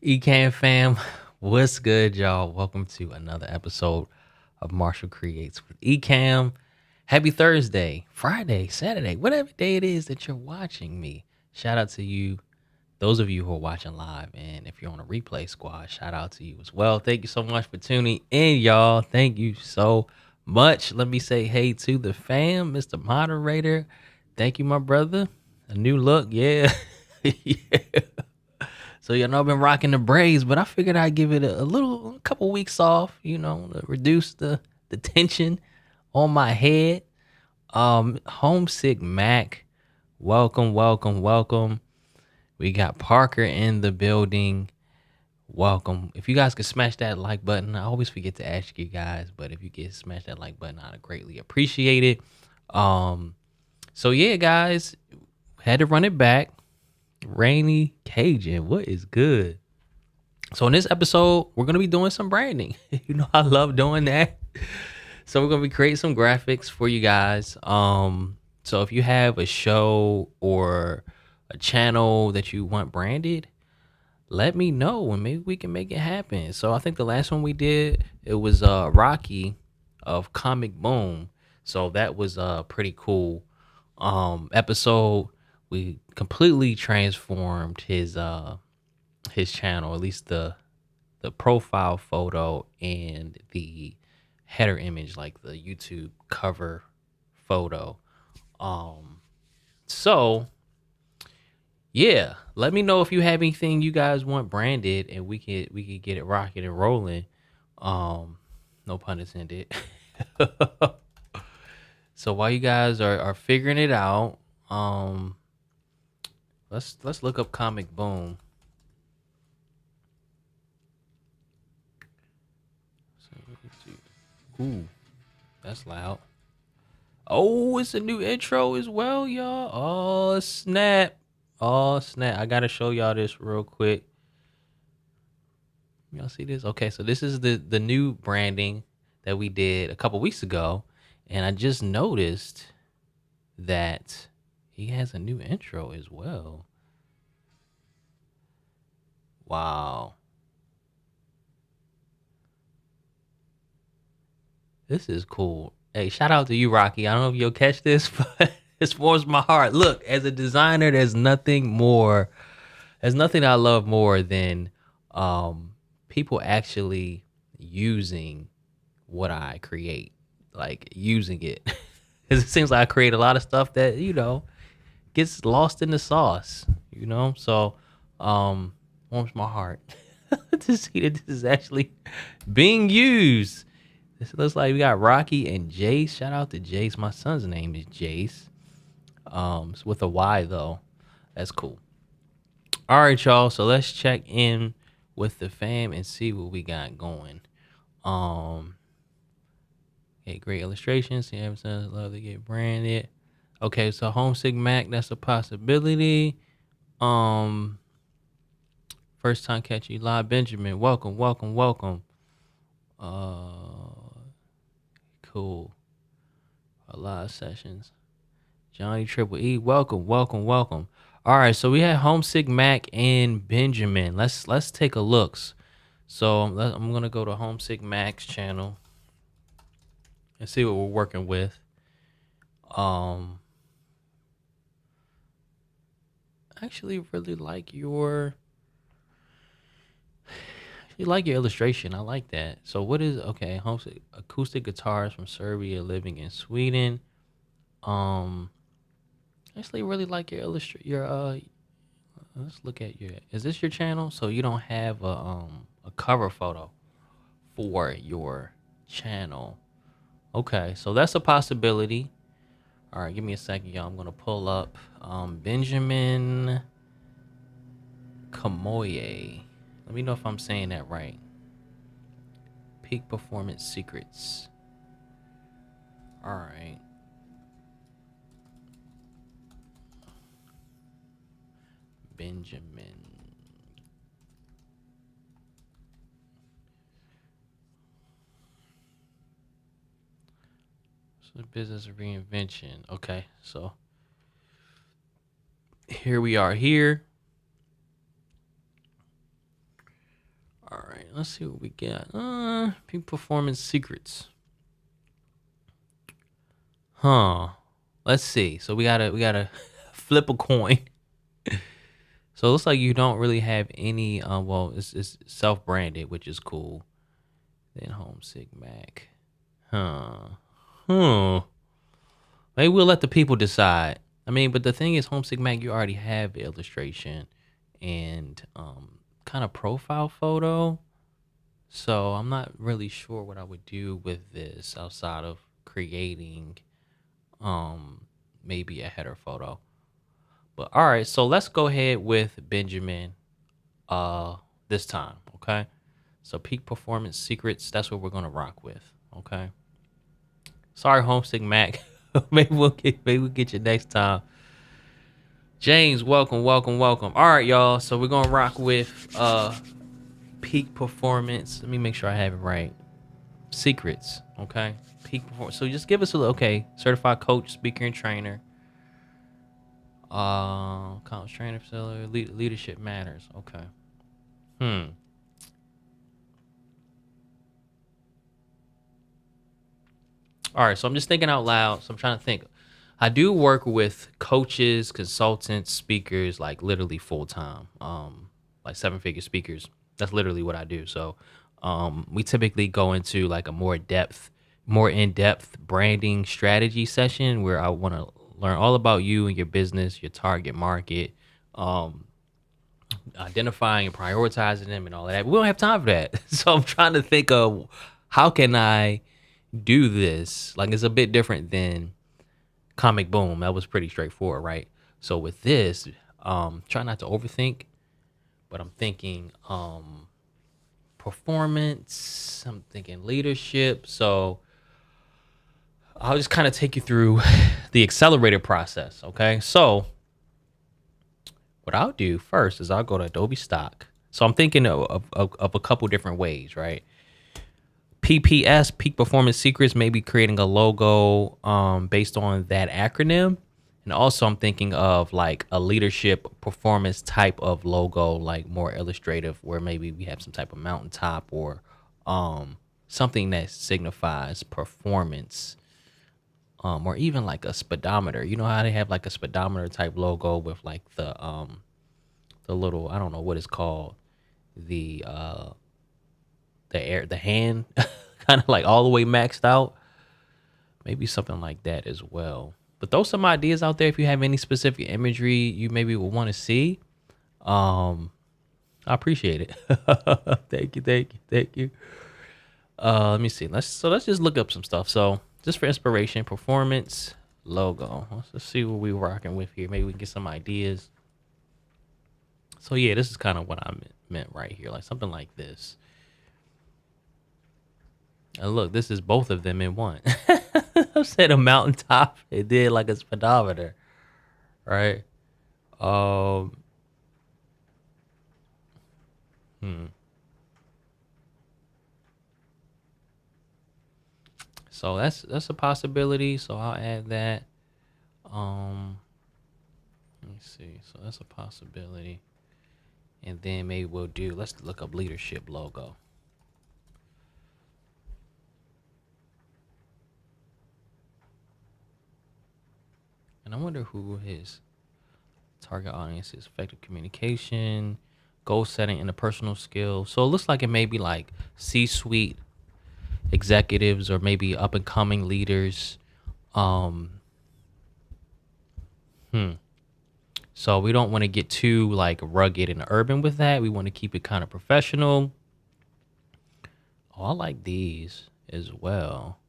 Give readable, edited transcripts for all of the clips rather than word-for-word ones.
Ecamm Fam, what's good, y'all? Welcome to another episode of Marshall Creates with Ecamm. Happy Thursday, Friday, Saturday, whatever day it is that you're watching me. Shout out to you, those of you who are watching live. And if you're on a replay squad, shout out to you as well. Thank you so much for tuning in, y'all. Thank you so much. Let me say hey to the fam, Mr. Moderator. Thank you, my brother. A new look, yeah. Yeah. So, you know, I've been rocking the braids, but I figured I'd give it a couple weeks off, you know, to reduce the tension on my head. Homesick Mac, welcome, welcome, welcome. We got Parker in the building. Welcome. If you guys could smash that like button, I always forget to ask you guys, but if you could smash that like button, I'd greatly appreciate it. So yeah, guys, had to run it back. Rainy Cajun, what is good? So in this episode, we're gonna be doing some branding. You know, I love doing that. So we're gonna be creating some graphics for you guys. So if you have a show or a channel that you want branded, let me know and maybe we can make it happen. So I think the last one we did, it was Rocky of Comic Boom. So that was pretty cool episode. We completely transformed his channel, at least the profile photo and the header image, like the YouTube cover photo. So yeah, let me know if you have anything you guys want branded and we could get it rocking and rolling. No pun intended. So while you guys are figuring it out, let's look up Comic Boom. Ooh, that's loud. Oh, it's a new intro as well, y'all. Oh snap. I gotta show y'all this real quick. Y'all see this? Okay, so this is the new branding that we did a couple weeks ago, and I just noticed that he has a new intro as well. Wow. This is cool. Hey, shout out to you, Rocky. I don't know if you'll catch this, but it warms my heart. Look, as a designer, there's nothing I love more than people actually using what I create, like using it. Because it seems like I create a lot of stuff that, gets lost in the sauce, So, warms my heart to see that this is actually being used. This looks like we got Rocky and Jace. Shout out to Jace. My son's name is Jace. It's with a Y though. That's cool. All right, y'all. So let's check in with the fam and see what we got going. Okay, great illustrations. Yeah, love to get branded. Okay, so Homesick Mac, that's a possibility. First time catching you live, Benjamin. Welcome, welcome, welcome. Cool. A lot of sessions. Johnny Triple E, welcome, welcome, welcome. All right, so we had Homesick Mac and Benjamin. Let's take a look. So I'm gonna go to Homesick Mac's channel and see what we're working with. Actually really like your illustration. I like that. So what is Homesick acoustic guitars from Serbia living in Sweden. Actually really like your let's look at is this your channel? So you don't have a cover photo for your channel. Okay, so that's a possibility. All right, give me a second, y'all. I'm gonna pull up Benjamin Kamoye. Let me know if I'm saying that right. Peak Performance Secrets. All right. Benjamin. So the business of reinvention. Okay, so here we are here. All right, let's see what we got. Peak Performance Secrets. Let's see. So we gotta flip a coin. So it looks like you don't really have any. It's self-branded, which is cool. Then Homesick Mac. Maybe we'll let the people decide. I mean, but the thing is, Homesick Mac, you already have the illustration and kind of profile photo. So I'm not really sure what I would do with this outside of creating maybe a header photo. But all right, so let's go ahead with Benjamin this time, okay? So Peak Performance Secrets, that's what we're gonna rock with, okay? Sorry, Homesick Mac. maybe we'll get you next time. James, welcome, welcome, welcome. All right, y'all. So we're gonna rock with Peak Performance. Let me make sure I have it right. Secrets, okay? Peak Performance. So just give us certified coach, speaker, and trainer. College trainer, facility, leadership matters. Okay. All right, so I'm just thinking out loud. So I'm trying to think. I do work with coaches, consultants, speakers, like literally full time, like 7-figure speakers. That's literally what I do. So we typically go into like a more in-depth branding strategy session where I want to learn all about you and your business, your target market, identifying and prioritizing them and all of that. But we don't have time for that. So I'm trying to think of how can I do this? Like it's a bit different than Comic Boom. That was pretty straightforward, right? So with this, try not to overthink, but I'm thinking performance, I'm thinking leadership. So I'll just kind of take you through the accelerated process, okay? So what I'll do first is I'll go to Adobe Stock. So I'm thinking of a couple different ways, right? PPS, peak performance secrets, maybe creating a logo based on that acronym. And also I'm thinking of like a leadership performance type of logo, like more illustrative, where maybe we have some type of mountaintop or something that signifies performance. Or even like a speedometer. You know how they have like a speedometer type logo with like the little, I don't know what it's called, the the hand kind of like all the way maxed out. Maybe something like that as well. But throw some ideas out there if you have any specific imagery you maybe would want to see. Um, I appreciate it. Thank you. Let me see. Let's just look up some stuff. So just for inspiration, performance logo. Let's see what we're rocking with here. Maybe we can get some ideas. So yeah, this is kind of what I meant right here, like something like this. And look, this is both of them in one. I said a mountaintop. It did like a speedometer, right? Um, hmm. So that's a possibility. So I'll add that. Um, let me see. So that's a possibility. And then maybe we'll do. Let's look up leadership logo. And I wonder who his target audience is. Effective communication, goal setting, interpersonal skills. So it looks like it may be like C-suite executives or maybe up and coming leaders. Um, hmm. So we don't want to get too like rugged and urban with that. We want to keep it kind of professional. Oh, I like these as well.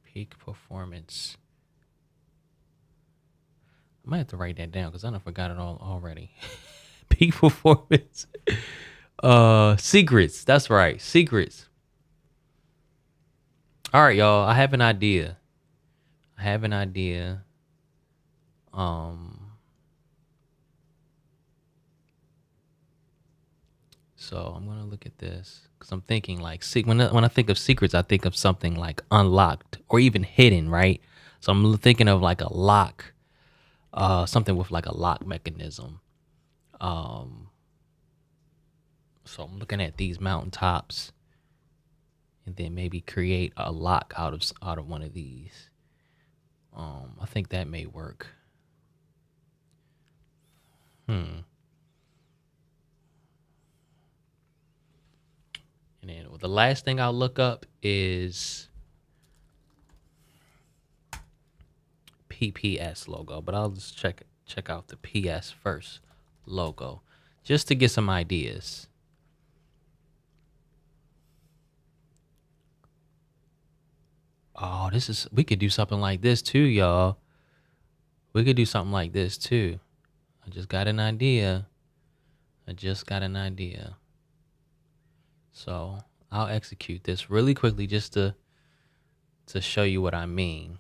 Peak performance. I might have to write that down because I done forgot it all already. Peak performance. Secrets. That's right. Secrets. All right, y'all. I have an idea. I have an idea. Um, so I'm gonna look at this because I'm thinking like when I think of secrets, I think of something like unlocked or even hidden, right? So I'm thinking of like a lock, something with like a lock mechanism. Um, so I'm looking at these mountaintops, and then maybe create a lock out of one of these. I think that may work. Hmm. And then the last thing I'll look up is PPS logo, but I'll just check out the PS first logo just to get some ideas. Oh, we could do something like this too, y'all. We could do something like this too. I just got an idea. I just got an idea. So I'll execute this really quickly just to show you what I mean.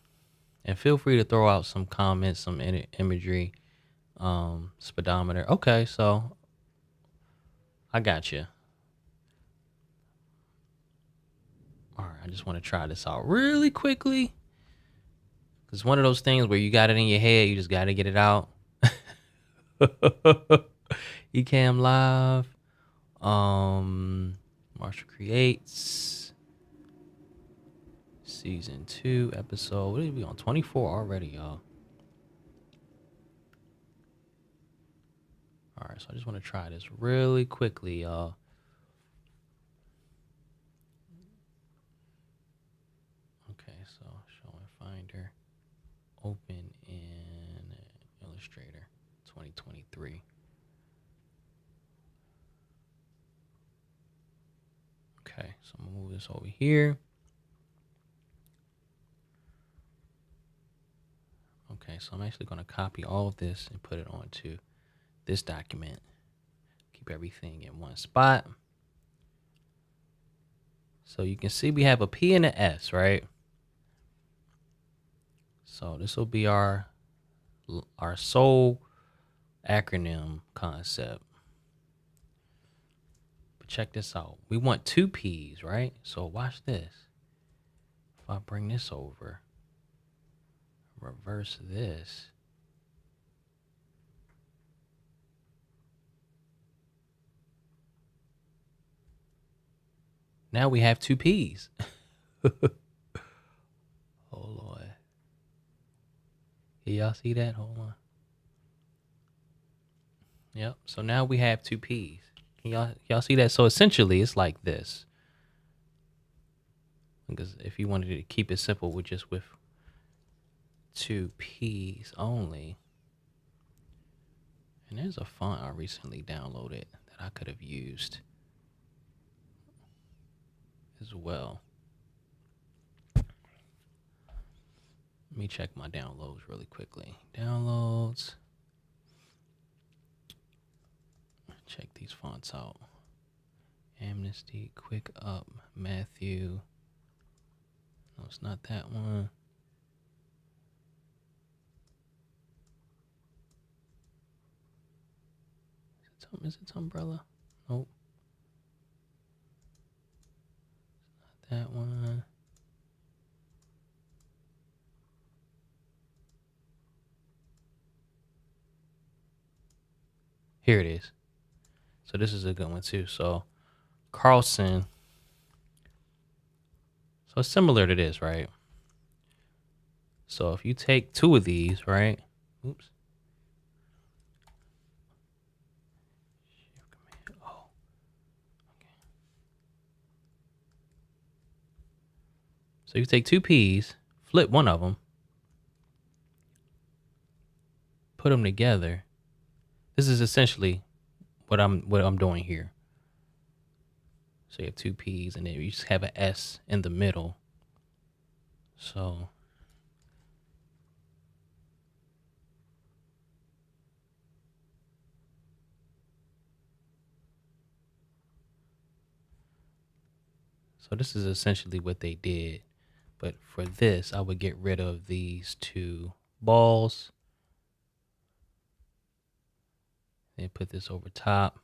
And feel free to throw out some comments, some imagery, speedometer. Okay, so I got you. All right, I just want to try this out really quickly. It's one of those things where you got it in your head, you just got to get it out. Ecamm Live, Marshall Creates, Season 2, episode, what are we on, 24 already, y'all. All right, so I just want to try this really quickly, y'all. Okay, so show and finder, open in Illustrator 2023. Okay, so I'm gonna move this over here. Okay, so I'm actually gonna copy all of this and put it onto this document. Keep everything in one spot. So you can see we have a P and an S, right? So this will be our sole acronym concept. But check this out. We want two P's, right? So watch this. If I bring this over, reverse this. Now we have two P's. Oh, Lord. Y'all see that? Hold on. Yep. So now we have two P's. Can y'all see that? So essentially, it's like this. Because if you wanted to keep it simple, with two P's only. And there's a font I recently downloaded that I could have used as well. Let me check my downloads really quickly. Downloads. Check these fonts out. Amnesty, Quick Up, Matthew. No, it's not that one. Is it Umbrella? Nope. It's not that one. Here it is. So this is a good one too. So Carlson. So it's similar to this, right? So if you take two of these, right? Oops. Oh. Okay. So you take two P's, flip one of them, put them together. This is essentially what I'm doing here. So you have two P's and then you just have an S in the middle. So this is essentially what they did. But for this, I would get rid of these two balls. Then put this over top.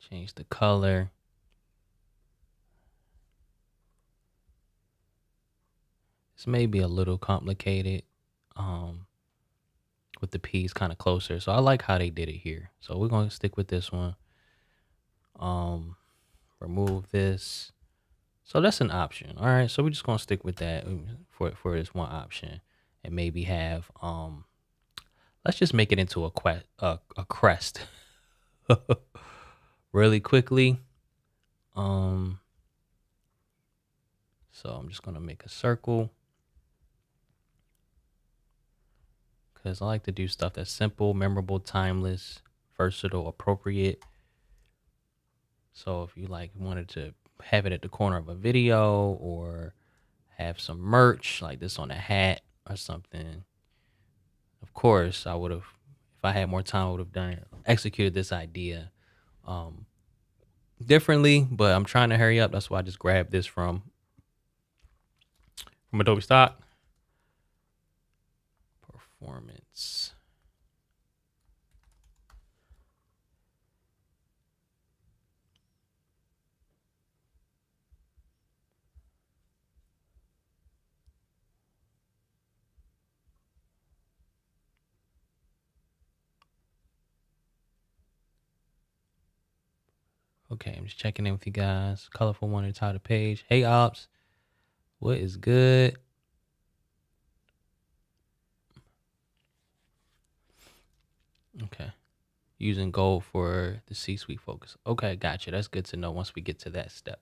Change the color. This may be a little complicated with the P's kind of closer. So I like how they did it here. So we're going to stick with this one. Remove this. So that's an option. All right. So we're just going to stick with that for this one option and maybe have, let's just make it into a crest really quickly. So I'm just going to make a circle because I like to do stuff that's simple, memorable, timeless, versatile, appropriate. So if you wanted to have it at the corner of a video or have some merch like this on a hat or something, of course I would have, if I had more time, I would have executed this idea differently, but I'm trying to hurry up. That's why I just grabbed this from Adobe Stock. Performance. Okay, I'm just checking in with you guys. Colorful one at the top of the page. Hey, Ops. What is good? Okay. Using gold for the C-suite focus. Okay, gotcha. That's good to know once we get to that step.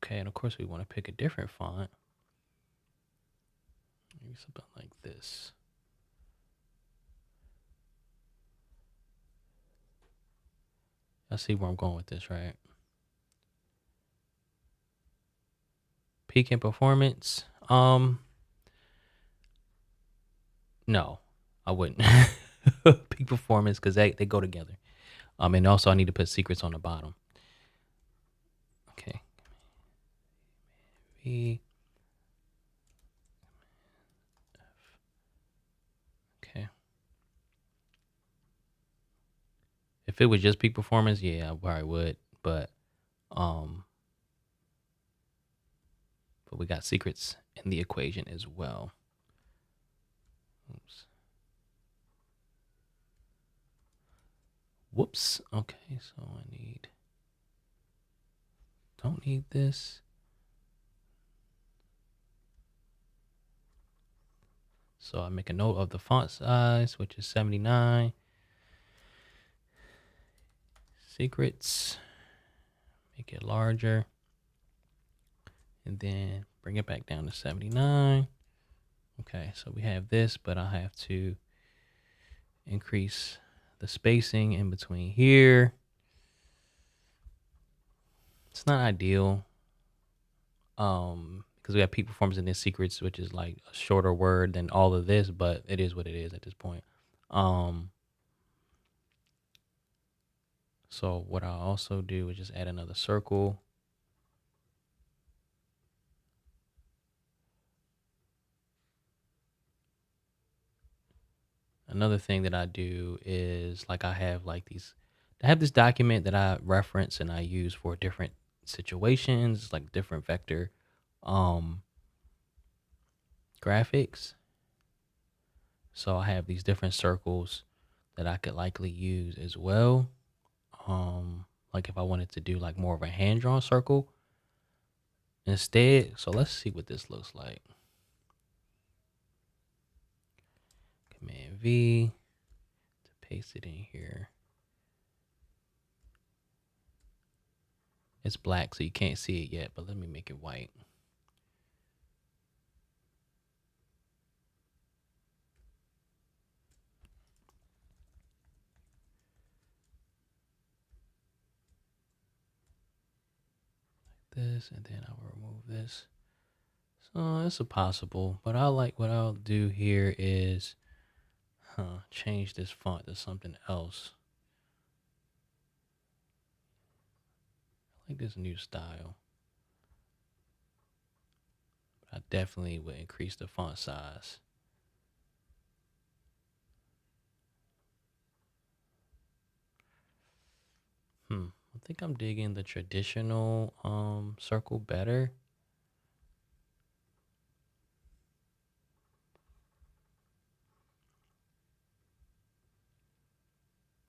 Okay, and of course we want to pick a different font. Maybe something like this. I see where I'm going with this, right? Peak in performance. No, I wouldn't. Peak performance, because they go together. And also I need to put secrets on the bottom. Okay. V. Okay. If it was just peak performance, yeah, I probably would. Um, but we got secrets in the equation as well. Oops. Whoops. Okay, so don't need this. So I make a note of the font size, which is 79. Secrets, make it larger, and then bring it back down to 79. Okay, so we have this, but I have to increase the spacing in between here. It's not ideal, because we have peak performance in this secrets, which is like a shorter word than all of this, but it is what it is at this point. So what I'll also do is just add another circle. Another thing that I do is like I have this document that I reference and I use for different situations, like different vector graphics. So I have these different circles that I could likely use as well. Like if I wanted to do like more of a hand-drawn circle instead. So let's see what this looks like. Command V to paste it in here. It's black, so you can't see it yet, but let me make it white. This, and then I will remove this. So it's a possible, but what I'll do here is change this font to something else. I like this new style. I definitely would increase the font size. I think I'm digging the traditional circle better.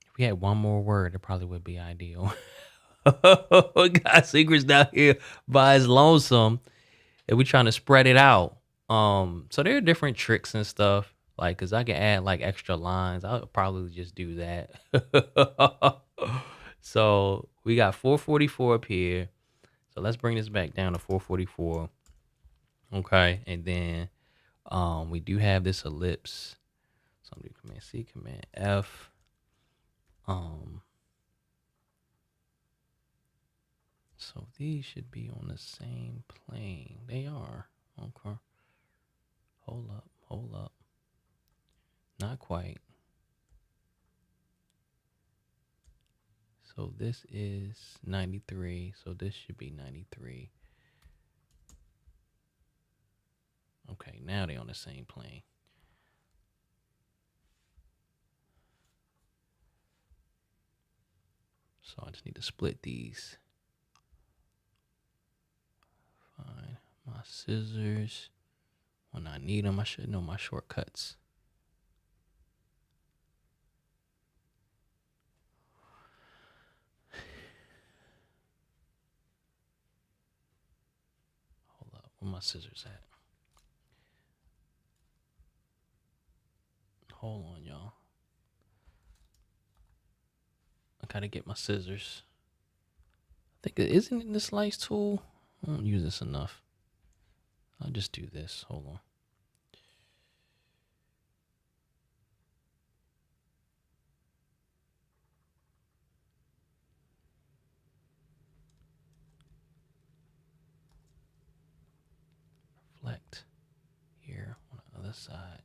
If we had one more word, it probably would be ideal. Got secrets down here by his lonesome, and we trying to spread it out. So there are different tricks and stuff. Like, cause I can add like extra lines. I'll probably just do that. So we got 444 up here. So let's bring this back down to 444. Okay, and then we do have this ellipse. So I'm gonna do Command C, Command F. So these should be on the same plane. They are. Okay. Hold up. Not quite. So this is 93. So this should be 93. Okay, now they're on the same plane. So I just need to split these. Find my scissors. When I need them, I should know my shortcuts. Hold up, where my scissors at? Hold on, y'all. I gotta get my scissors. I think isn't it the slice tool? I don't use this enough. I'll just do this. Hold on. Reflect here on the other side.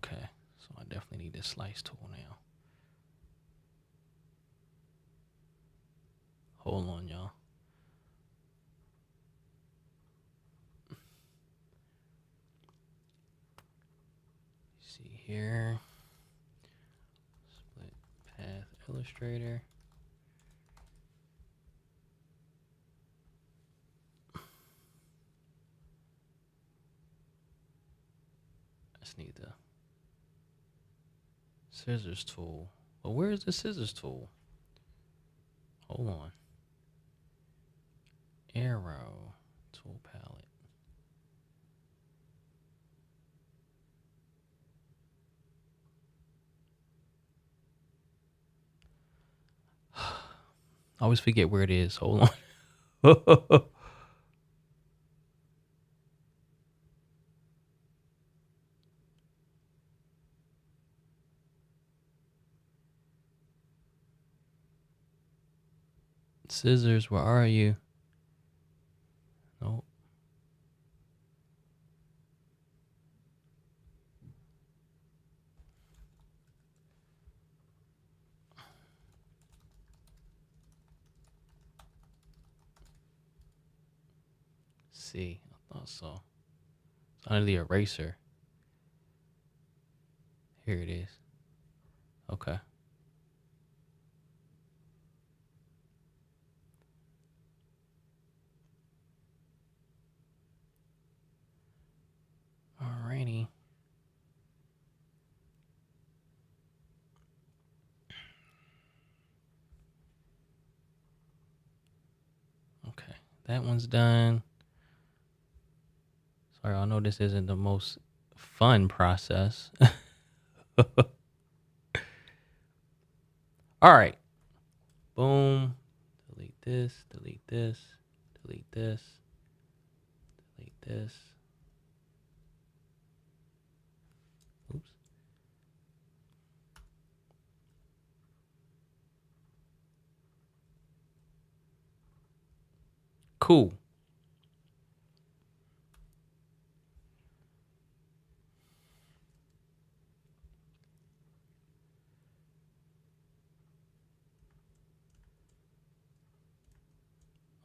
Okay, so I definitely need this slice tool now. Hold on, y'all. See here. Split path illustrator. I just need the scissors tool. Well, where's the scissors tool? Hold on. Arrow tool palette. I always forget where it is. Hold on. Scissors, where are you? Nope. See, I thought so. It's under the eraser. Here it is. Okay. Alrighty. Okay, that one's done. Sorry, I know this isn't the most fun process. All right. Boom. Delete this, delete this, delete this, delete this. Oops. Cool.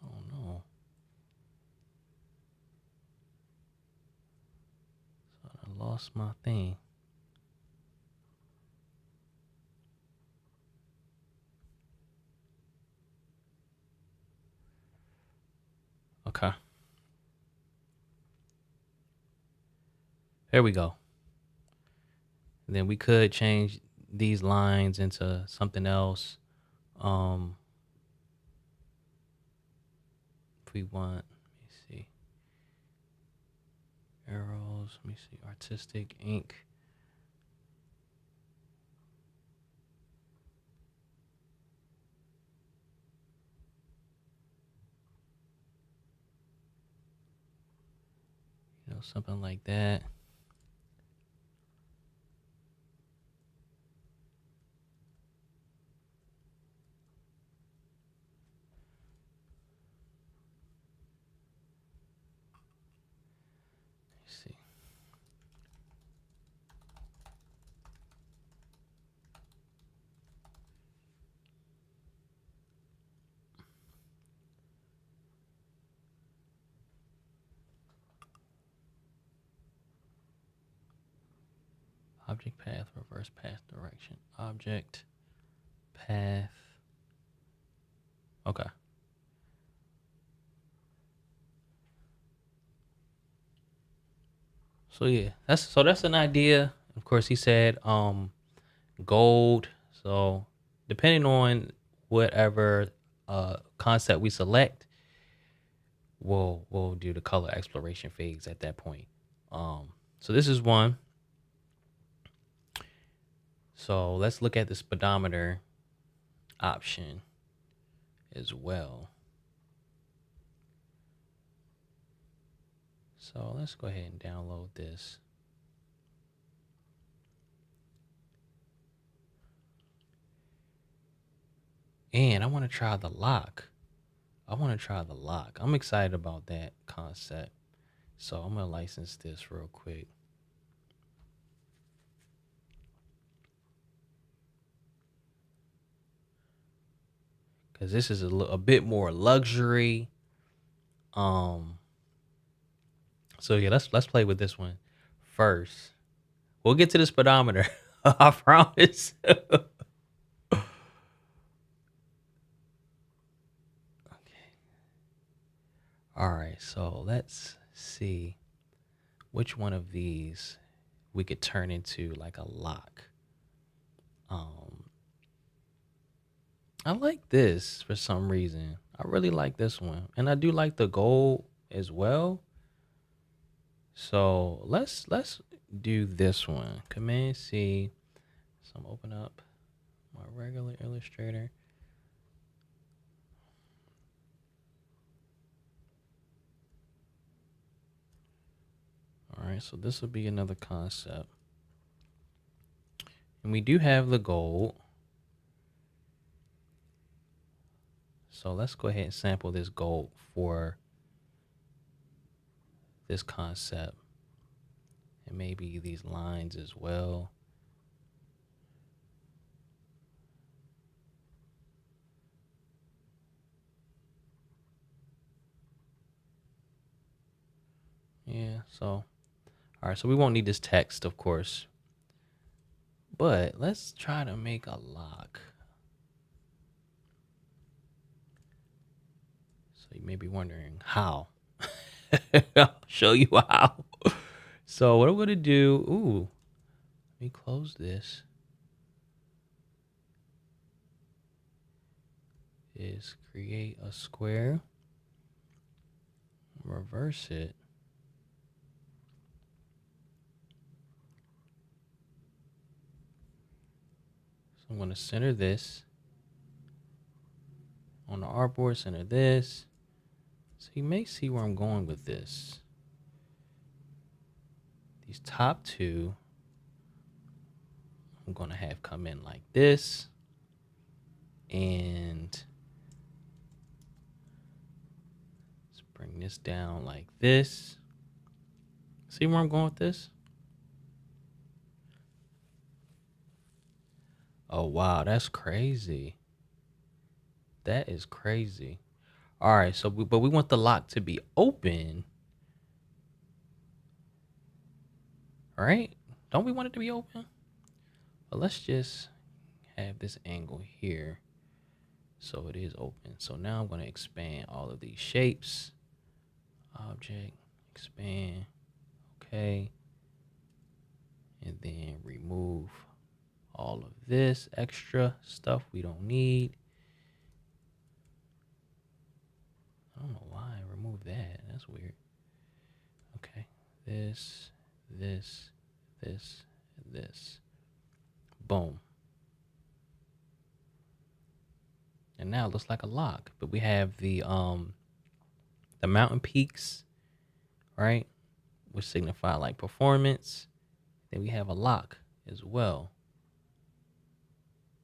Oh no. So I lost my thing. Okay. There we go. And then we could change these lines into something else. If we want, let me see. Arrows, let me see. Artistic ink. Something like that. Let's see. Object path, reverse path direction. Object path. Okay. So yeah, that's an idea. Of course, he said gold. So depending on whatever concept we select, we'll do the color exploration phase at that point. So this is one. So let's look at the speedometer option as well. So let's go ahead and download this. And I want to try the lock. I'm excited about that concept. So I'm going to license this real quick. because this is a bit more luxury. Um, so yeah, let's play with this one first. We'll get to the speedometer. I promise. Okay. All right. So let's see which one of these we could turn into like a lock. Um, I like this for some reason. I really like this one, and I do like the gold as well. So let's do this one. Command C. So I'm open up my regular Illustrator. All right, so this will be another concept. And we do have the gold. So let's go ahead and sample this gold for this concept. And maybe these lines as well. Yeah, so, all right, so we won't need this text, of course. But let's try to make a lock. So you may be wondering how. I'll show you how. So what I'm going to do, let me close this, is create a square, reverse it. So I'm going to center this. On the artboard, center this. So you may see where I'm going with this. These top two, I'm going to have come in like this. And let's bring this down like this. See where I'm going with this? Oh, wow, that's crazy. That is crazy. All right, so but we want the lock to be open. All right? Don't we want it to be open? But let's just have this angle here so it is open. So now I'm going to expand all of these shapes. Object, expand, okay. And then remove all of this extra stuff we don't need. I don't know why I removed that. That's weird. Okay, this, this, this, and this. Boom. And now it looks like a lock, but we have the mountain peaks, right? Which signify like performance. Then we have a lock as well.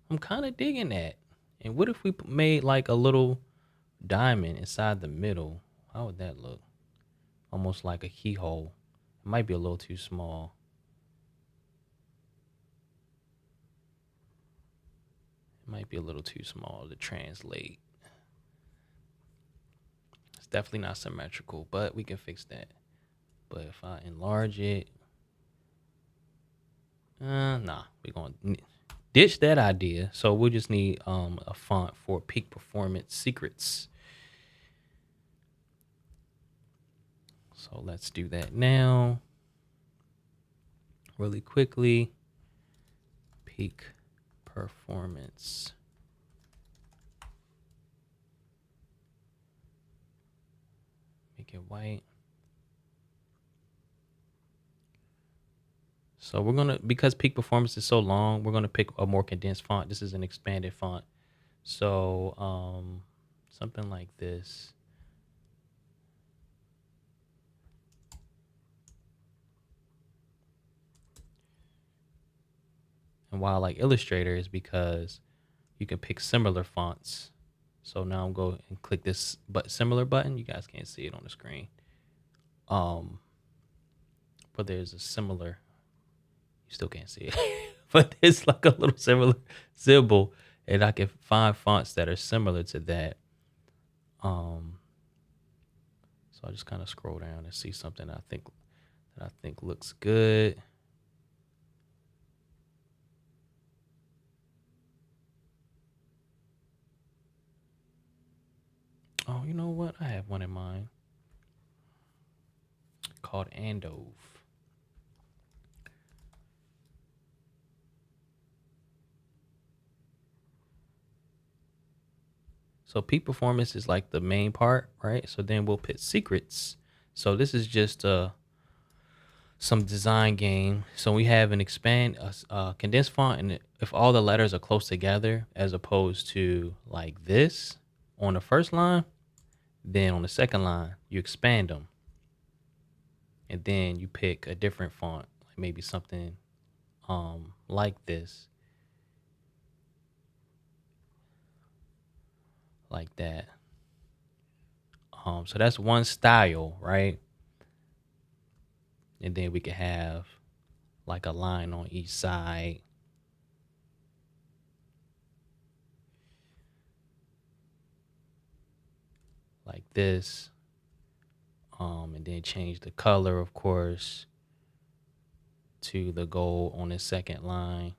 I'm kind of digging that. And what if we made like a little diamond inside the middle? How would that look? Almost like a keyhole. It might be a little too small. It might be a little too small to translate. It's definitely not symmetrical, but we can fix that. But if I enlarge it, nah, we're gonna ditch that idea. So we'll just need a font for peak performance secrets. So let's do that now. Really quickly. Peak performance. Make it white. So we're gonna, because peak performance is so long, we're gonna pick a more condensed font. This is an expanded font. So something like this. And why I like Illustrator is because you can pick similar fonts. So now I'm going and click this similar button. You guys can't see it on the screen. But there's a similar, you still can't see it, but it's like a little similar symbol. And I can find fonts that are similar to that. Um, so I just kind of scroll down and see something that I think looks good. Oh, you know what? I have one in mind called Andove. So peak performance is like the main part, right? So then we'll put secrets. So this is just some design game. So we have an expand condensed font, and if all the letters are close together, as opposed to like this on the first line, then on the second line you expand them, and then you pick a different font, like maybe something like this, like that. So that's one style, right? And then we can have like a line on each side, like this. And then change the color, of course, to the gold on the second line.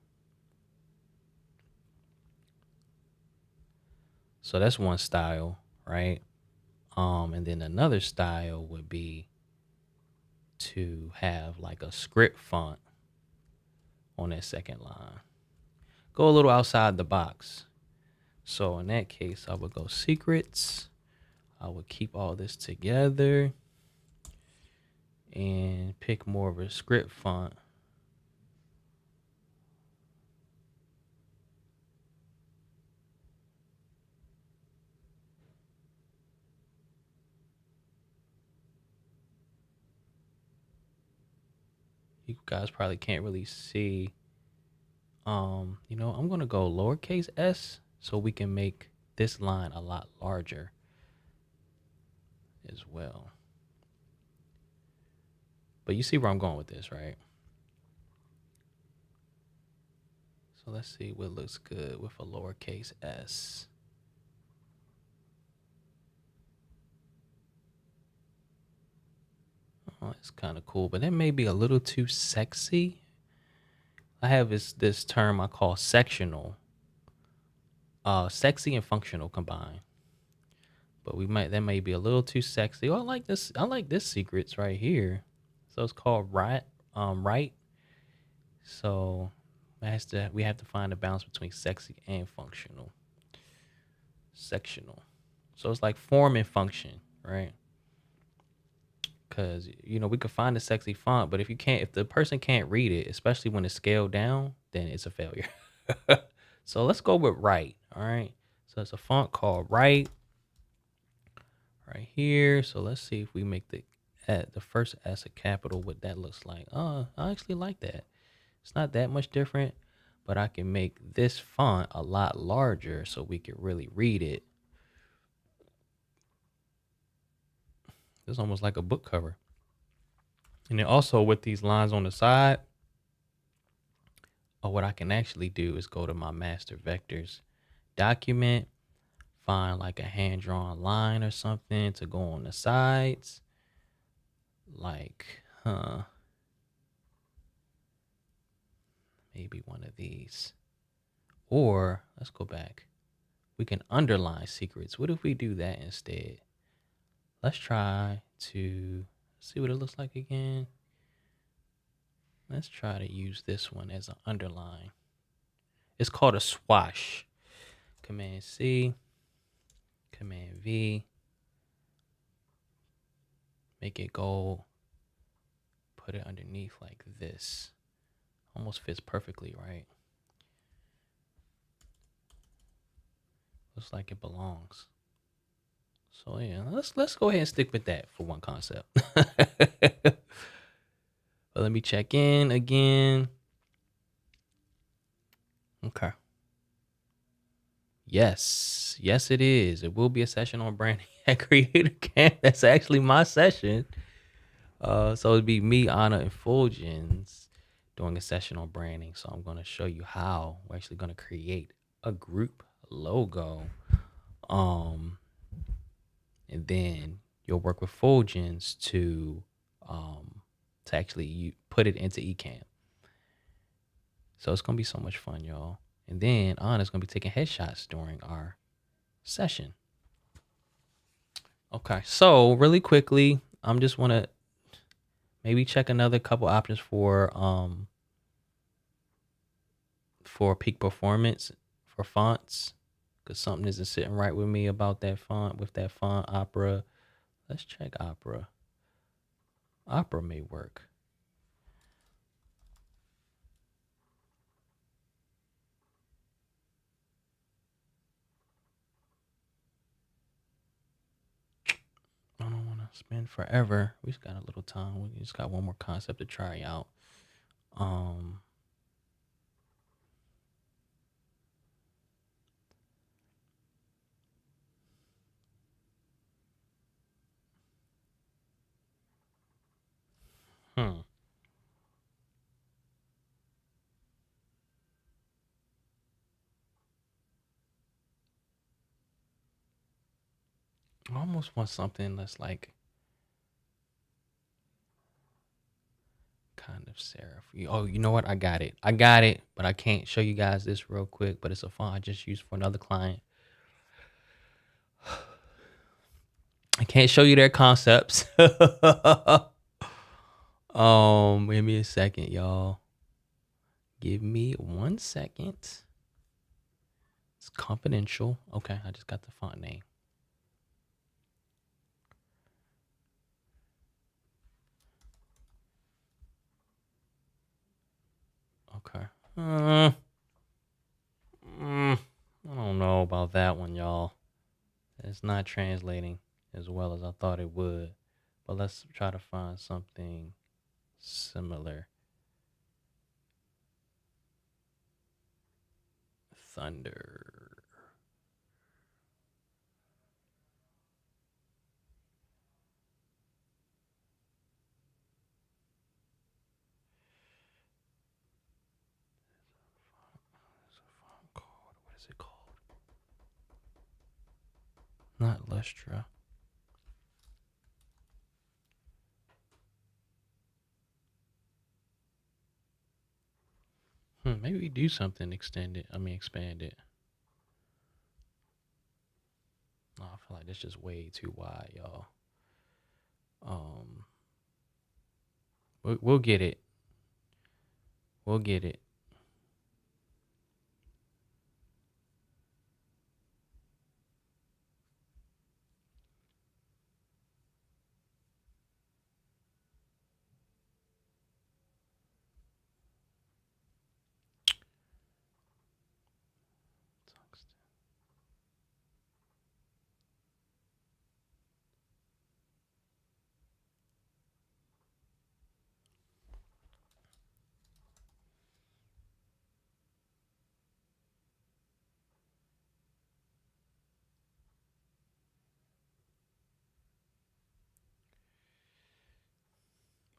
So that's one style, right? And then another style would be to have like a script font on that second line. Go a little outside the box. So in that case, I would go secrets. I would keep all this together and pick more of a script font. You guys probably can't really see. I'm gonna go lowercase s so we can make this line a lot larger as well. But you see where I'm going with this, right? So let's see what looks good with a lowercase s. Oh, it's kind of cool, but that may be a little too sexy. I have this term I call sectional, sexy and functional combined. But that may be a little too sexy. Oh, I like this. I like this secrets right here. So it's called right. So we have to find a balance between sexy and functional. Sectional. So it's like form and function, right? Because we could find a sexy font, but if the person can't read it, especially when it's scaled down, then it's a failure. So let's go with right. All right. So it's a font called right here. So let's see if we make the first S a capital, what that looks like. I actually like that. It's not that much different, but I can make this font a lot larger so we can really read it. It's almost like a book cover. And then also with these lines on the side, what I can actually do is go to my master vectors document, find like a hand-drawn line or something to go on the sides. Like, maybe one of these. Or let's go back. We can underline secrets. What if we do that instead? Let's try to see what it looks like again. Let's try to use this one as an underline. It's called a swash. Command C, Command V, make it gold, put it underneath like this. Almost fits perfectly, right? Looks like it belongs. So yeah, let's go ahead and stick with that for one concept. But let me check in again. Okay. Yes, it is. It will be a session on branding at Creator Camp. That's actually my session. So it'd be me, Anna, and Fulgens doing a session on branding. So I'm going to show you how we're actually going to create a group logo. Um, and then you'll work with Fulgens um to actually you put it into Ecamm. So it's gonna be so much fun, y'all. And then Anna's gonna be taking headshots during our session. Okay, so really quickly, I'm just wanna maybe check another couple options for peak performance for fonts, because something isn't sitting right with me about that font with that font Opera. Let's check Opera. Opera may work. I don't want to spend forever. We just got a little time. We just got one more concept to try out. Um, hmm. I almost want something that's like kind of serif. Oh, you know what? I got it. I got it, but I can't show you guys this real quick. But it's a font I just used for another client. I can't show you their concepts. Give me a second, y'all. Give me 1 second. It's confidential. Okay, I just got the font name. Okay. I don't know about that one, y'all. It's not translating as well as I thought it would. But let's try to find something similar. Thunder. What is it called? Not Lustra. Maybe we do something extended. Expand it. Oh, I feel like that's just way too wide, y'all. We'll get it. We'll get it.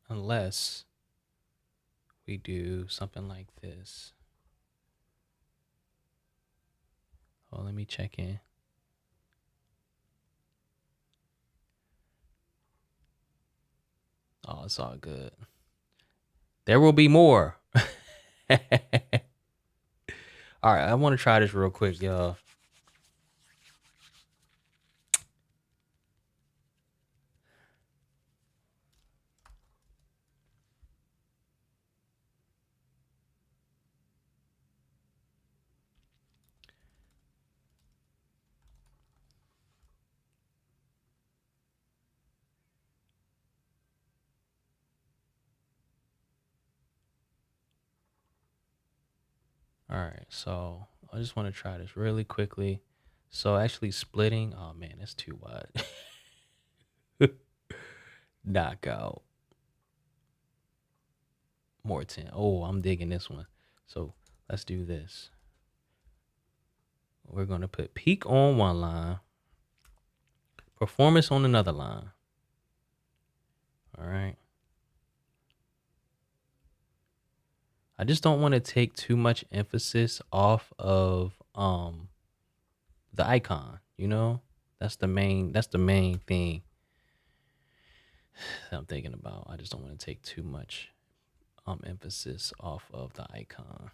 Unless we do something like this. Oh, let me check in. Oh, it's all good. There will be more. All right, I want to try this real quick, y'all. All right, so I just want to try this really quickly. So actually splitting, oh man, that's too wide. Knockout. More 10. Oh, I'm digging this one. So let's do this. We're going to put peak on one line, performance on another line. All right. I just don't want to take too much emphasis off of um the icon, you know? That's the main thing that I'm thinking about. I just don't want to take too much emphasis off of the icon.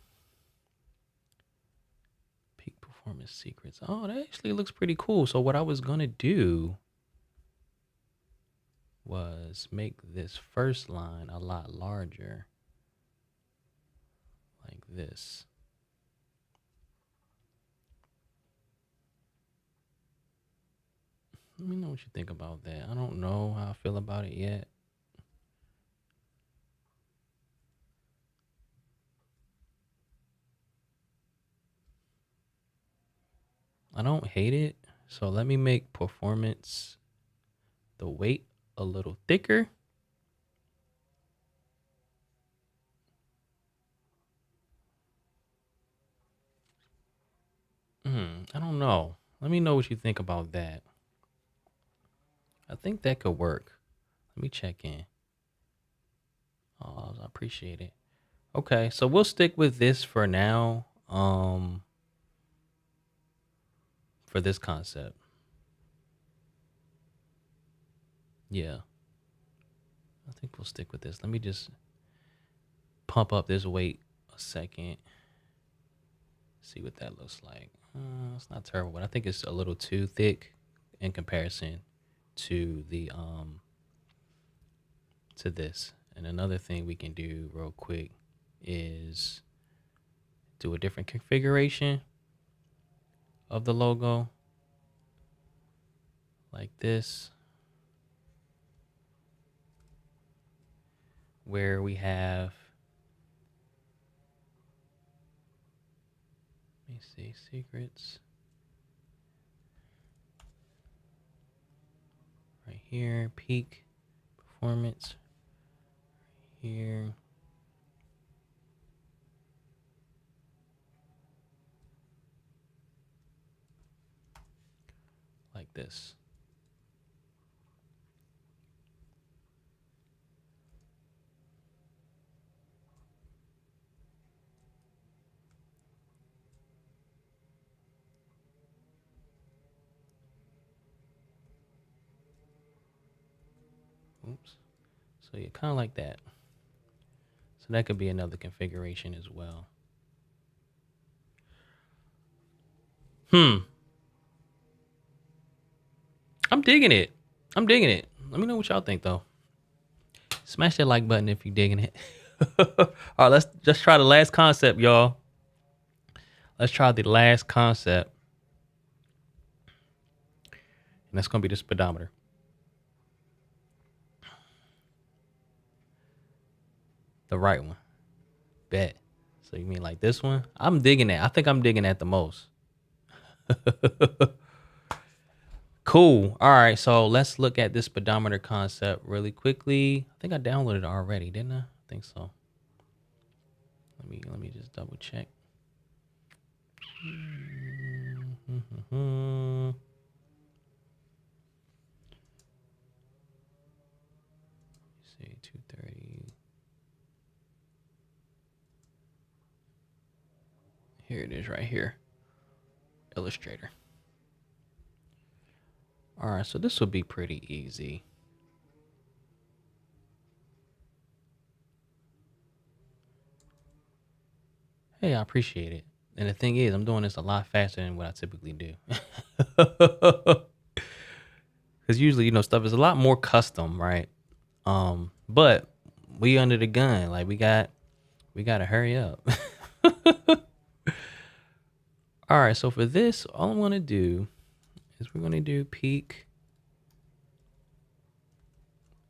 Peak performance secrets. Oh, that actually looks pretty cool. So what I was gonna do was make this first line a lot larger, like this. Let me know what you think about that. I don't know how I feel about it yet. I don't hate it. So let me make performance, the weight, a little thicker. I don't know. Let me know what you think about that. I think that could work. Let me check in. Oh, I appreciate it. Okay, so we'll stick with this for now. For this concept. Yeah. I think we'll stick with this. Let me just pump up this weight a second. See what that looks like. It's not terrible, but I think it's a little too thick in comparison to the to this. And another thing we can do real quick is do a different configuration of the logo like this, where we have, let me see, secrets right here, peak performance here. Like this. Oops. So yeah, kind of like that. So that could be another configuration as well. I'm digging it. I'm digging it. Let me know what y'all think though. Smash that like button if you're digging it. All right, let's just try the last concept, y'all. Let's try the last concept. And that's gonna be the speedometer. The right one. Bet. So you mean like this one? I'm digging that. I think I'm digging that the most. Cool. All right, so let's look at this speedometer concept really quickly. I think I downloaded it already, didn't I? I think so. Let me just double check. See, 230. Here it is right here. Illustrator. All right, so this will be pretty easy. Hey, I appreciate it. And the thing is, I'm doing this a lot faster than what I typically do. Because usually, stuff is a lot more custom, right? But we under the gun. Like we gotta hurry up. All right, so for this, all I'm gonna do is we're gonna do peak.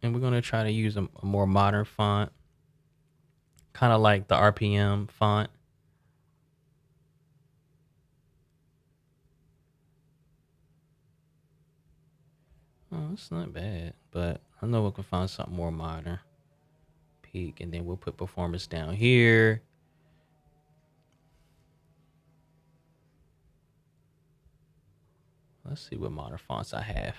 And we're gonna try to use a more modern font. Kind of like the RPM font. Oh, it's not bad, but I know we can find something more modern. Peak, and then we'll put performance down here. Let's see what modern fonts I have.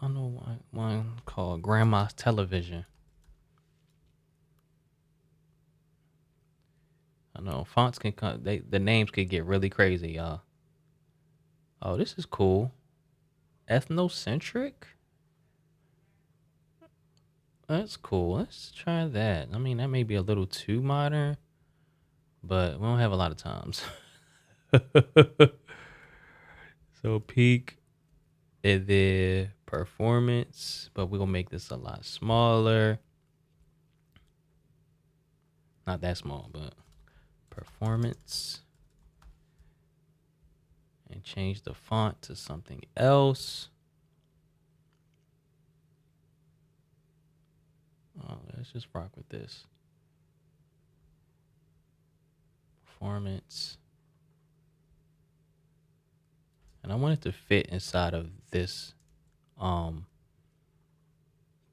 I know one called Grandma's Television. I know fonts can come. The names could get really crazy, y'all. Oh, this is cool. Ethnocentric. That's cool. Let's try that. I mean, that may be a little too modern, but we don't have a lot of times. So peak and then performance, but we're gonna make this a lot smaller. Not that small, but performance. And change the font to something else. Oh, let's just rock with this. Performance. And I want it to fit inside of this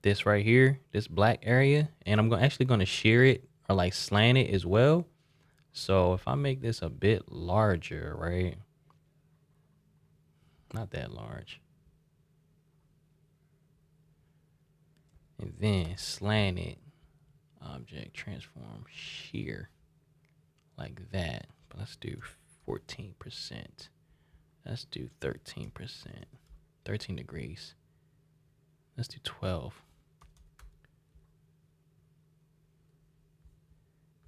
this right here, this black area, and I'm actually going to shear it or like slant it as well. So if I make this a bit larger, right? Not that large. And then slant it, object transform shear like that. But let's do 14%. Let's do 13%. 13 degrees. Let's do 12.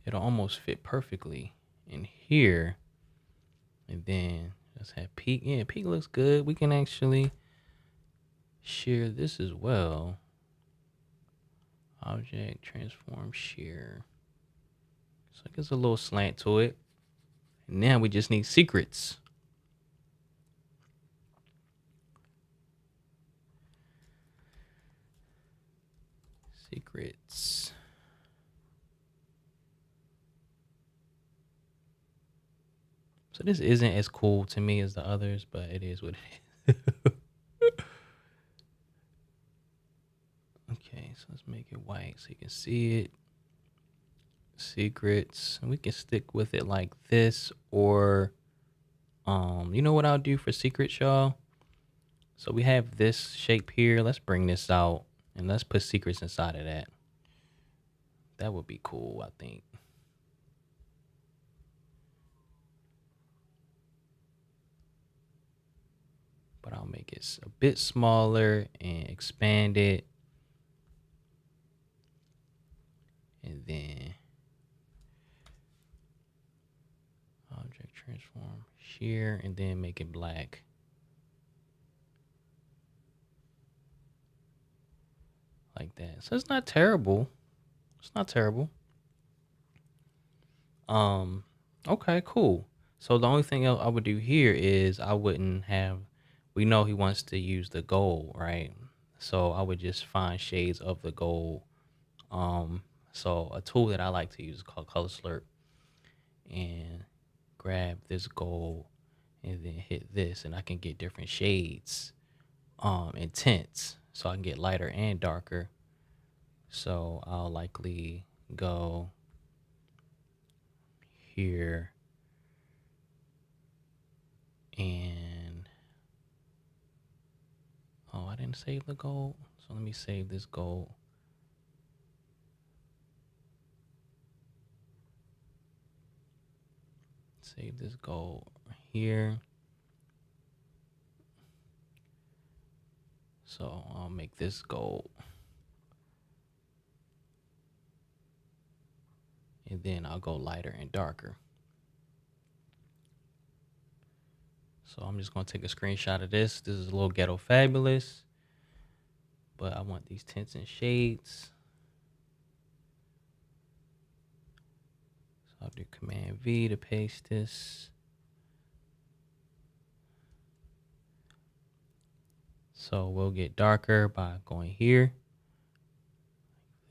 It'll almost fit perfectly in here. And then let's have peak. Yeah, peak looks good. We can actually shear this as well. Object transform shear. So it gives a little slant to it. And now we just need secrets. Secrets. So this isn't as cool to me as the others, but it is what it is. Okay, so let's make it white so you can see it. Secrets. And we can stick with it like this, or you know what I'll do for secrets, y'all? So we have this shape here. Let's bring this out and let's put secrets inside of that. That would be cool, I think. But I'll make it a bit smaller and expand it. And then object transform shear and then make it black. Like that. So it's not terrible. It's not terrible. Okay, cool. So the only thing else I would do here is I wouldn't have, we know he wants to use the gold, right? So I would just find shades of the gold. So a tool that I like to use is called Color Slurp, and grab this gold and then hit this, and I can get different shades and tints, so I can get lighter and darker. So I'll likely go here and oh, I didn't save the gold, so let me save this gold. Save this gold here. So I'll make this gold. And then I'll go lighter and darker. So I'm just going to take a screenshot of this. This is a little ghetto fabulous, but I want these tints and shades. So I'll do Command V to paste this. So we'll get darker by going here,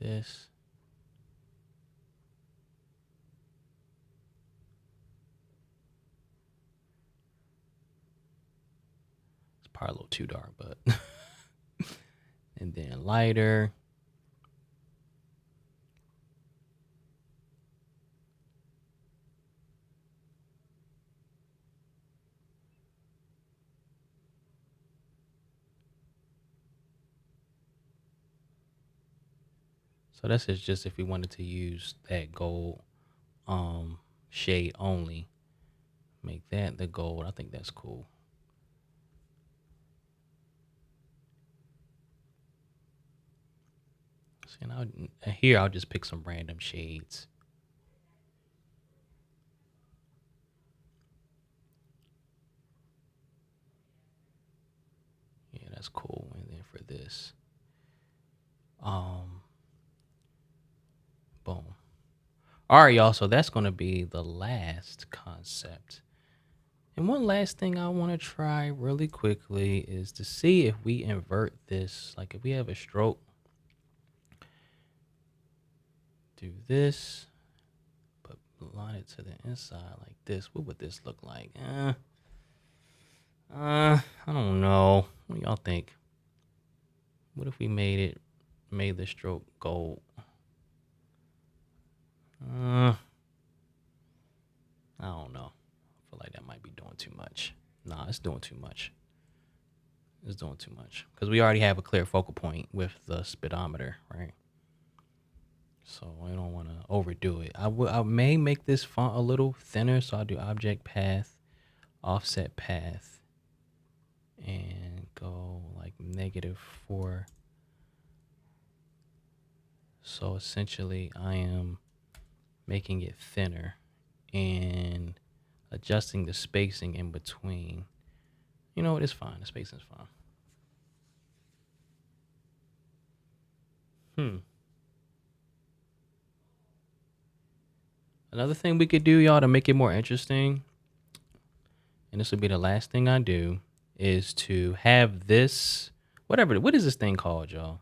like this. It's probably a little too dark, but and then lighter. So this is just if we wanted to use that gold shade only. Make that the gold. I think that's cool. See, now here I'll just pick some random shades. Yeah, that's cool. And then for this, boom. All right, y'all. So that's gonna be the last concept. And one last thing I want to try really quickly is to see if we invert this. Like if we have a stroke, do this, but line it to the inside like this. What would this look like? I don't know. What do y'all think? What if we made the stroke gold? I don't know. I feel like that might be doing too much. Nah, it's doing too much. It's doing too much because we already have a clear focal point with the speedometer, right? So I don't want to overdo it. I may make this font a little thinner, so I'll do object path, offset path, and go like -4. So essentially, I am making it thinner and adjusting the spacing in between. You know what? It's fine. The spacing's fine. Another thing we could do, y'all, to make it more interesting, and this will be the last thing I do, is to have this, what is this thing called, y'all?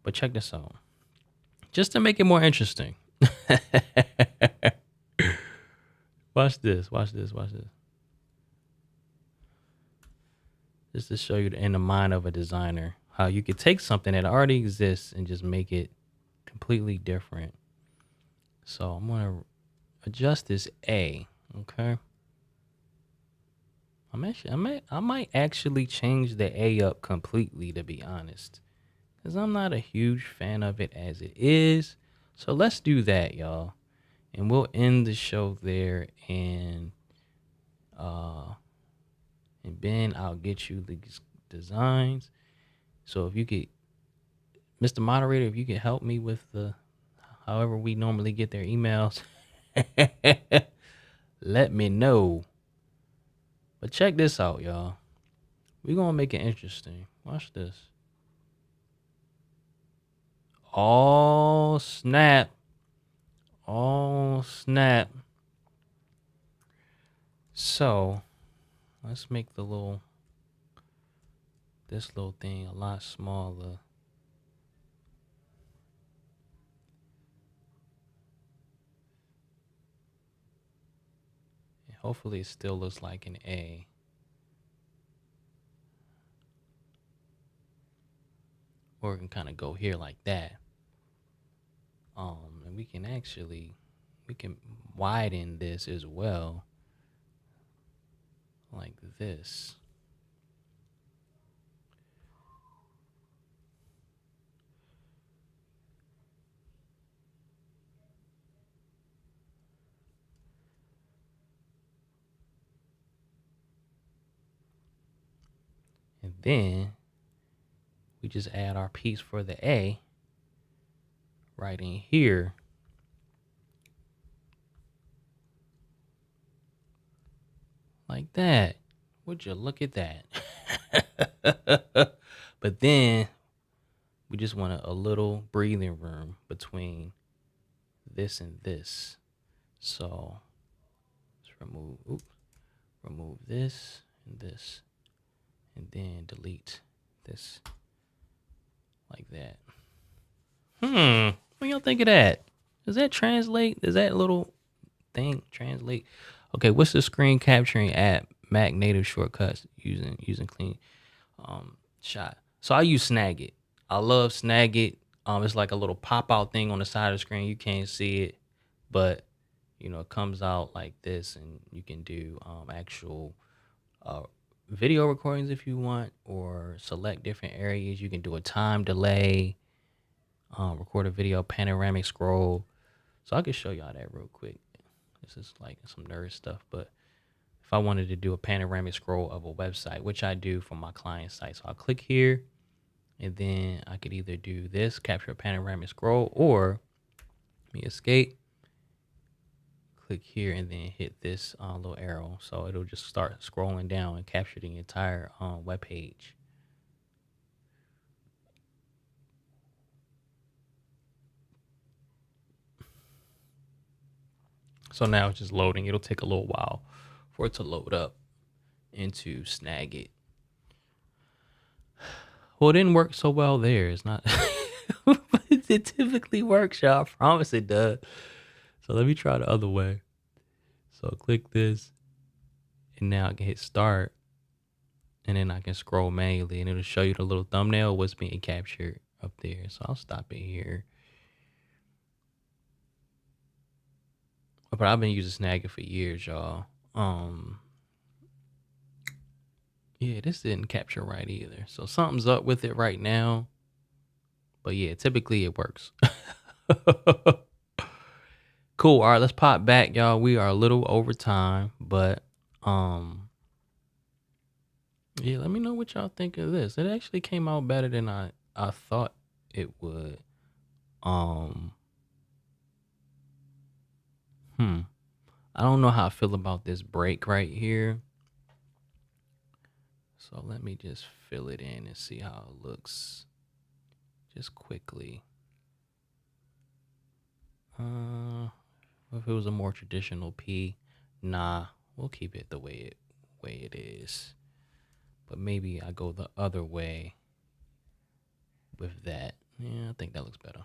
But check this out. Just to make it more interesting. Watch this. Just to show you in the mind of a designer how you could take something that already exists and just make it completely different. So I'm going to adjust this A, okay? I might actually change the A up completely, to be honest, because I'm not a huge fan of it as it is. So let's do that, y'all, and we'll end the show there. And Ben, I'll get you these designs. So if you could, Mr. Moderator, if you could help me with the however we normally get their emails, let me know. But check this out, y'all. We're going to make it interesting. Watch this. Oh, snap. So, let's make this little thing a lot smaller. And hopefully it still looks like an A. Or it can kind of go here like that. And we can widen this as well, like this. And then we just add our piece for the A right in here. Like that. Would you look at that? But then we just want a little breathing room between this and this. So let's remove this and this, and then delete this like that. What do y'all think of that? Does that translate? Does that little thing translate? Okay, what's the screen capturing app? Mac native shortcuts using clean shot. So I use Snagit. I love Snagit. It's like a little pop out thing on the side of the screen. You can't see it, but it comes out like this, and you can do actual video recordings if you want, or select different areas. You can do a time delay, record a video, panoramic scroll. So I can show y'all that real quick. This is like some nerd stuff, but if I wanted to do a panoramic scroll of a website, which I do for my client site, so I'll click here, and then I could either do this, capture a panoramic scroll, or let me escape, click here, and then hit this little arrow. So it'll just start scrolling down and capture the entire web page. So now it's just loading. It'll take a little while for it to load up and to Snagit. Well, it didn't work so well there. It's not. It typically works, y'all. I promise it does. So let me try the other way. So click this, and now I can hit start, and then I can scroll manually, and it'll show you the little thumbnail, what's being captured up there. So I'll stop it here. But I've been using Snagit for years, y'all. Yeah, this didn't capture right either. So something's up with it right now. But yeah, typically it works. Cool. All right, let's pop back, y'all. We are a little over time, but yeah, let me know what y'all think of this. It actually came out better than I thought it would. I don't know how I feel about this break right here. So let me just fill it in and see how it looks just quickly. If it was a more traditional P, nah, we'll keep it the way it is. But maybe I go the other way with that. Yeah, I think that looks better.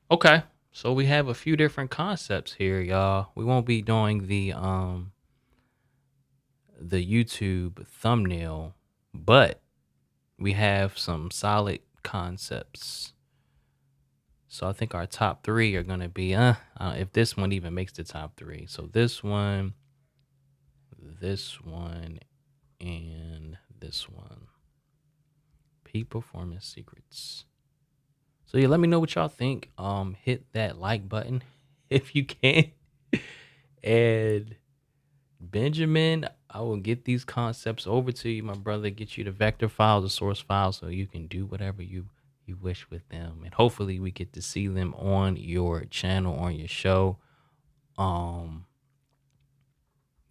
Okay, so we have a few different concepts here, y'all. We won't be doing the YouTube thumbnail, but we have some solid concepts. So I think our top 3 are going to be, if this one even makes the top 3. So this one, and this one. Peak performance secrets. So yeah, let me know what y'all think. Hit that like button if you can. And Benjamin, I will get these concepts over to you, my brother. Get you the vector files, the source files, so you can do whatever you wish with them. And hopefully we get to see them on your channel, on your show.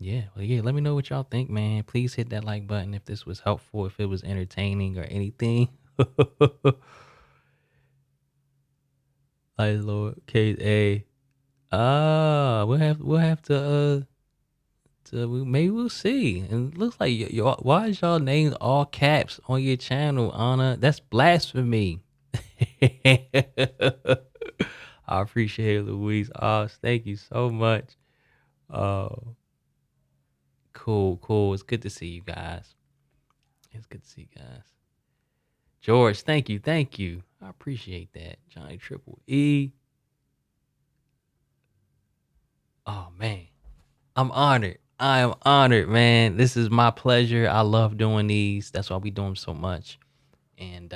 Yeah, let me know what y'all think, man. Please hit that like button if this was helpful, if it was entertaining or anything. Like lowercase a. We'll have to maybe we'll see. And it looks like why is y'all name all caps on your channel, Anna? That's blasphemy. I appreciate it, Louise. Thank you so much. Cool. It's good to see you guys. George, thank you. I appreciate that. Johnny Triple E. Oh man, I'm honored. I am honored, man. This is my pleasure. I love doing these. That's why we do them so much. And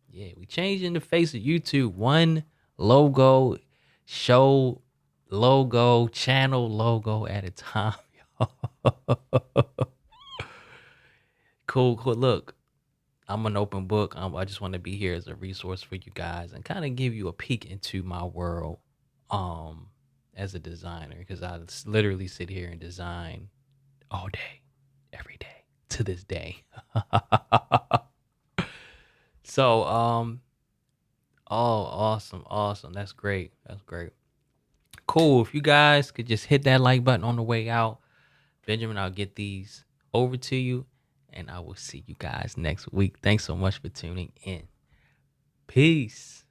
yeah, we changing the face of YouTube one logo, show logo, channel logo at a time. Cool. Look, I'm an open book. I just want to be here as a resource for you guys and kind of give you a peek into my world as a designer, because I literally sit here and design all day, every day, to this day. So, awesome. That's great. Cool. If you guys could just hit that like button on the way out, Benjamin, I'll get these over to you, and I will see you guys next week. Thanks so much for tuning in. Peace.